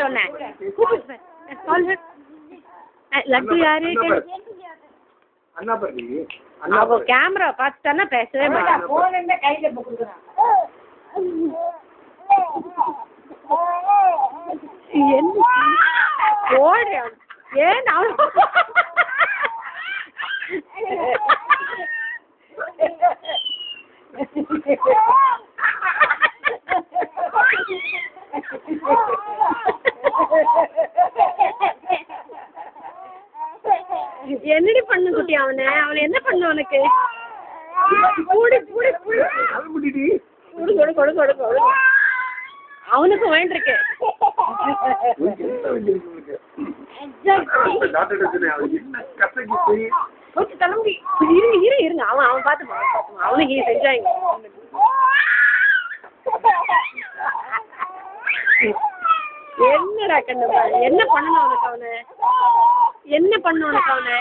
சொன்னேன். லட்டு யாரு? அவ கேமரா பார்த்துட்டானா பேசவே மாட்டான். ஓடு ஏன் என்னடி பண்ணு குட்டி? அவனை என்ன பண்ண உனக்கு? அவனுக்கும் வேண்டிருக்கு. இருங்க அவன் பார்த்துப்பான். அவனுக்கு செஞ்சாங்க. என்னடா கண்ணு என்ன பண்ணணும் உனக்கு? அவனை என்ன பண்ண உனக்கு? அவனை